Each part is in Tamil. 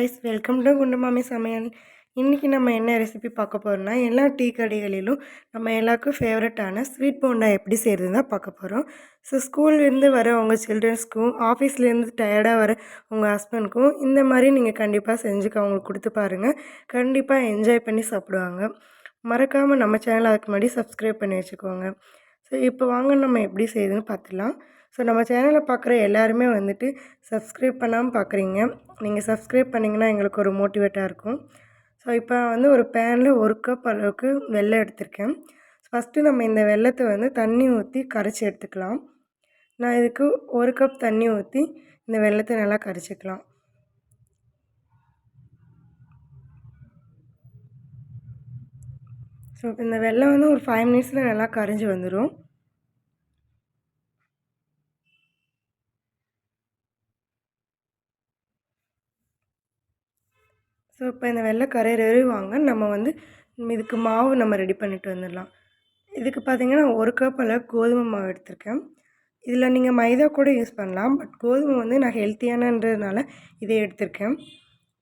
காய்ஸ், வெல்கம் டு குண்டு மாமி சமையல். இன்றைக்கி நம்ம என்ன ரெசிபி பார்க்க போகிறோம்னா, எல்லா டீ கடைகளிலும் நம்ம எல்லாருக்கும் ஃபேவரட்டான ஸ்வீட் போண்டா எப்படி செய்கிறது தான் பார்க்க போகிறோம். ஸோ ஸ்கூல்லேருந்து வர உங்கள் சில்ட்ரன்ஸ்க்கும், ஆஃபீஸ்லேருந்து டயர்டாக வர உங்கள் ஹஸ்பண்ட்க்கும் இந்த மாதிரி நீங்கள் கண்டிப்பாக செஞ்சுக்க அவங்களுக்கு கொடுத்து பாருங்கள். கண்டிப்பாக என்ஜாய் பண்ணி சாப்பிடுவாங்க. மறக்காமல் நம்ம சேனலை அதுக்கு முன்னாடி சப்ஸ்கிரைப் பண்ணி வச்சுக்கோங்க. ஸோ இப்போ வாங்க நம்ம எப்படி செய்யுதுன்னு பார்த்துக்கலாம். ஸோ நம்ம சேனலை பார்க்குற எல்லாருமே வந்துட்டு சப்ஸ்கிரைப் பண்ணாமல் பார்க்குறீங்க. நீங்கள் சப்ஸ்கிரைப் பண்ணிங்கன்னா எங்களுக்கு ஒரு மோட்டிவேட்டாக இருக்கும். ஸோ இப்போ வந்து ஒரு பேனில் 1 கப் அளவுக்கு வெல்லம் எடுத்திருக்கேன். ஃபஸ்ட்டு நம்ம இந்த வெல்லத்தை வந்து தண்ணி ஊற்றி கரைச்சி எடுத்துக்கலாம். நான் இதுக்கு 1 கப் தண்ணி ஊற்றி இந்த வெல்லத்தை நல்லா கரைச்சிக்கலாம். ஸோ இந்த வெல்லம் வந்து ஒரு 5 மினிட்ஸில் நல்லா கரைஞ்சி வந்துடும். ஸோ இப்போ இந்த வெள்ளை கரையிறவாங்க நம்ம வந்து இதுக்கு மாவு நம்ம ரெடி பண்ணிட்டு வந்துடலாம். இதுக்கு பார்த்திங்கன்னா 1 கப் அளவு கோதுமை மாவு எடுத்திருக்கேன். இதில் நீங்கள் மைதா கூட யூஸ் பண்ணலாம். பட் கோதுமை வந்து நான் ஹெல்த்தியானன்றதுனால இதை எடுத்திருக்கேன்.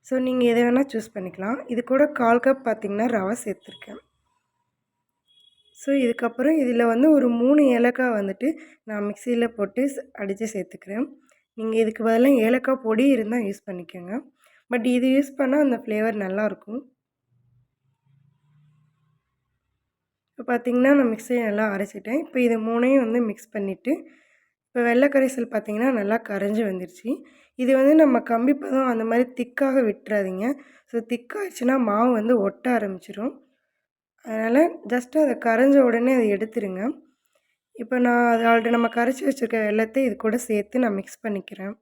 ஸோ நீங்கள் எதை வேணால் சூஸ் பண்ணிக்கலாம். இது கூட 1/4 கப் பார்த்திங்கன்னா ரவை சேர்த்துருக்கேன். ஸோ இதுக்கப்புறம் இதில் வந்து ஒரு 3 ஏலக்காய் வந்துட்டு நான் மிக்சியில் போட்டு அடித்து சேர்த்துக்கிறேன். நீங்கள் இதுக்கு பதிலாக ஏலக்காய் பொடி இருந்தால் யூஸ் பண்ணிக்கோங்க. பட் இது யூஸ் பண்ணால் அந்த ஃப்ளேவர் நல்லாயிருக்கும். இப்போ பார்த்திங்கன்னா நான் மிக்ஸியை நல்லா அரைச்சிட்டேன். இப்போ இது 3ஐயும் வந்து மிக்ஸ் பண்ணிவிட்டு இப்போ வெள்ளை கரைசல் பார்த்திங்கன்னா நல்லா கரைஞ்சி வந்துருச்சு. இது வந்து நம்ம கம்பி பதம் அந்த மாதிரி திக்காக விட்டுறாதீங்க. ஸோ திக்காகிடுச்சுன்னா மாவு வந்து ஒட்ட ஆரம்பிச்சிடும். அதனால் ஜஸ்ட்டு அதை கரைஞ்ச உடனே அதை எடுத்துருங்க. இப்போ நான் அது ஆல்ரெடி நம்ம கரைச்சி வச்சுருக்க வெல்லத்தை இது கூட சேர்த்து நான் மிக்ஸ் பண்ணிக்கிறேன்.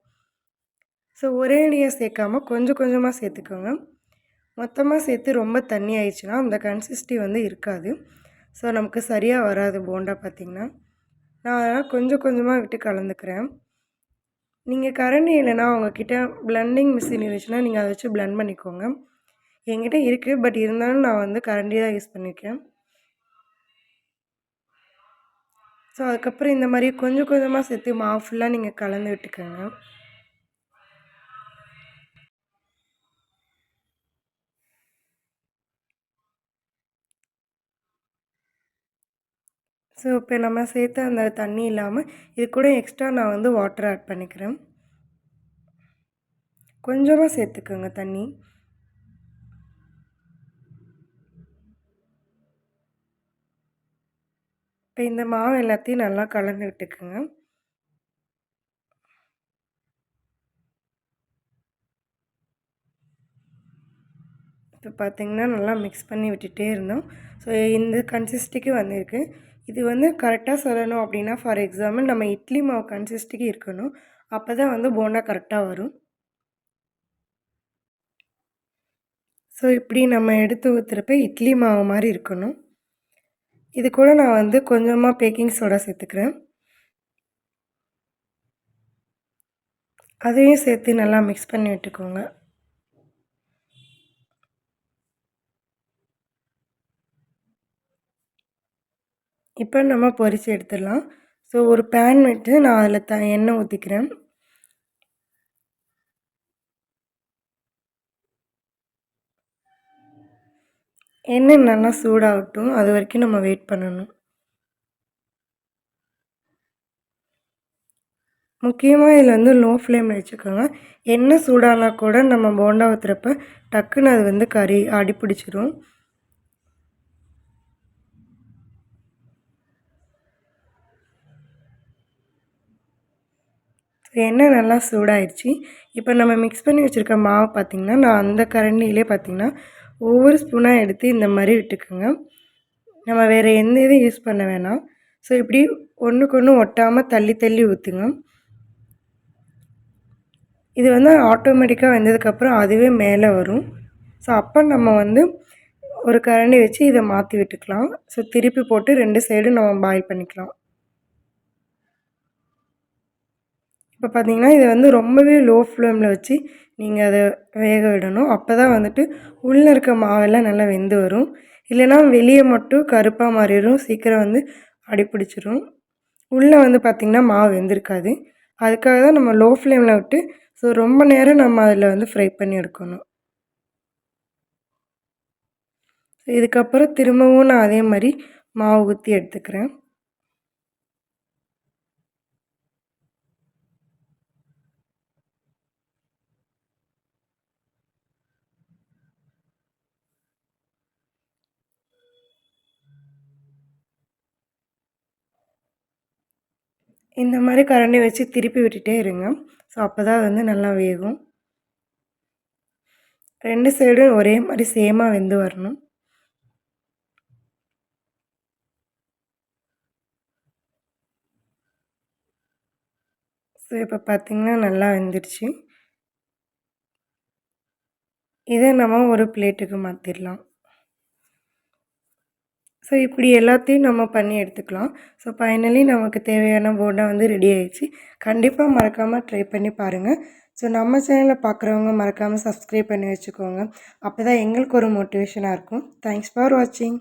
ஸோ ஒரே அடியாக சேர்க்காமல் கொஞ்சம் கொஞ்சமாக சேர்த்துக்கோங்க. மொத்தமாக சேர்த்து ரொம்ப தண்ணி ஆயிடுச்சுன்னா அந்த கன்சிஸ்டி வந்து இருக்காது. ஸோ நமக்கு சரியாக வராது போண்டா பார்த்திங்கன்னா. நான் அதனால் கொஞ்சம் கொஞ்சமாக விட்டு கலந்துக்கிறேன். நீங்கள் கரண்டி இல்லைனா உங்கள்கிட்ட பிளெண்டிங் மிஷின் இருந்துச்சுன்னா நீங்கள் அதை வச்சு பிளெண்ட் பண்ணிக்கோங்க. என்கிட்ட இருக்குது, பட் இருந்தாலும் நான் வந்து கரண்டி தான் யூஸ் பண்ணியிருக்கேன். ஸோ அதுக்கப்புறம் இந்த மாதிரி கொஞ்சம் கொஞ்சமாக சேர்த்து மாவு ஃபுல்லாக நீங்கள் கலந்து விட்டுக்கோங்க. ஸோ இப்போ நம்ம சேர்த்து அந்த தண்ணி இல்லாமல் இது கூட எக்ஸ்ட்ரா நான் வந்து வாட்டர் ஆட் பண்ணிக்கிறேன். கொஞ்சமாக சேர்த்துக்கோங்க தண்ணி. இப்போ இந்த மாவு எல்லாத்தையும் நல்லா கலந்து விட்டுக்குங்க. இப்போ பார்த்திங்கன்னா நல்லா மிக்ஸ் பண்ணி விட்டுட்டே இருந்தோம். ஸோ இந்த கன்சிஸ்டிக்கு வந்திருக்கு. இது வந்து கரெக்டாக சொல்லணும் அப்படின்னா, ஃபார் எக்ஸாம்பிள் நம்ம இட்லி மாவு கன்சிஸ்டிக்கு இருக்கணும். அப்போ தான் வந்து போண்டா கரெக்டாக வரும். ஸோ இப்படி நம்ம எடுத்து ஊற்றுறப்ப இட்லி மாவு மாதிரி இருக்கணும். இது கூட நான் வந்து கொஞ்சமாக பேக்கிங் சோடா சேர்த்துக்கிறேன். அதையும் சேர்த்து நல்லா மிக்ஸ் பண்ணி விட்டுக்கோங்க. இப்போ நம்ம பொரித்து எடுத்துடலாம். ஸோ ஒரு பேன் விட்டு நான் அதில் எண்ணெய் ஊற்றிக்கிறேன். எண்ணெய் நல்லா சூடாகட்டும், அது வரைக்கும் நம்ம வெயிட் பண்ணணும். முக்கியமாக இதில் வந்து லோ ஃப்ளேமில் வச்சுக்கோங்க. எண்ணெய் சூடானா கூட நம்ம போண்டா ஊற்றுறப்ப டக்குன்னு அது வந்து அடி பிடிச்சிரும். எண்ணெய் நல்லா சூடாயிடுச்சு. இப்போ நம்ம மிக்ஸ் பண்ணி வச்சுருக்க மாவு பார்த்திங்கன்னா, நான் அந்த கரண்டியிலே பார்த்திங்கன்னா ஒவ்வொரு ஸ்பூனாக எடுத்து இந்த மாதிரி விட்டுக்குங்க. நம்ம வேறு எந்த இதுவும் யூஸ் பண்ண வேணாம். ஸோ இப்படி ஒன்றுக்கு ஒன்று ஒட்டாமல் தள்ளி தள்ளி ஊற்றுங்க. இது வந்து ஆட்டோமேட்டிக்காக வந்ததுக்கப்புறம் அதுவே மேலே வரும். ஸோ அப்போ நம்ம வந்து ஒரு கரண்டி வச்சு இதை மாற்றி விட்டுக்கலாம். ஸோ திருப்பி போட்டு 2 சைடும் நம்ம பாயில் பண்ணிக்கலாம். இப்போ பார்த்திங்கன்னா இதை வந்து ரொம்பவே லோ ஃப்ளேமில் வச்சு நீங்கள் அதை வேக விடணும். அப்போ தான் வந்துட்டு உள்ளே இருக்க மாவெல்லாம் நல்லா வெந்து வரும். இல்லைனா வெளியே மட்டும் கருப்பாக மாறிடும், சீக்கிரம் வந்து அடிப்பிடிச்சிரும். உள்ளே வந்து பார்த்திங்கன்னா மாவு வெந்திருக்காது. அதுக்காக தான் நம்ம லோ ஃப்ளேமில் விட்டு ஸோ ரொம்ப நேரம் நம்ம அதில் வந்து ஃப்ரை பண்ணி எடுக்கணும். இதுக்கப்புறம் திரும்பவும் நான் அதே மாதிரி மாவு ஊற்றி எடுத்துக்கிறேன். இந்த மாதிரி கரண்டி வச்சு திருப்பி விட்டுட்டே இருங்க. ஸோ அப்போ தான் வந்து நல்லா வேகும். 2 சைடும் ஒரே மாதிரி சேமாக வெந்து வரணும். ஸோ இப்போ பார்த்திங்கன்னா நல்லா வெந்துடுச்சு. இதை நம்ம ஒரு பிளேட்டுக்கு மாற்றிடலாம். ஸோ இப்படி எல்லாத்தையும் நம்ம பண்ணி எடுத்துக்கலாம். ஸோ ஃபைனலி நமக்கு தேவையான போண்டா வந்து ரெடி ஆயிடுச்சு. கண்டிப்பாக மறக்காமல் ட்ரை பண்ணி பாருங்கள். ஸோ நம்ம சேனலில் பார்க்குறவங்க மறக்காமல் சப்ஸ்கிரைப் பண்ணி வச்சுக்கோங்க. அப்போ தான் எங்களுக்கு ஒரு மோட்டிவேஷனாக இருக்கும். தேங்க்ஸ் ஃபார் வாட்சிங்.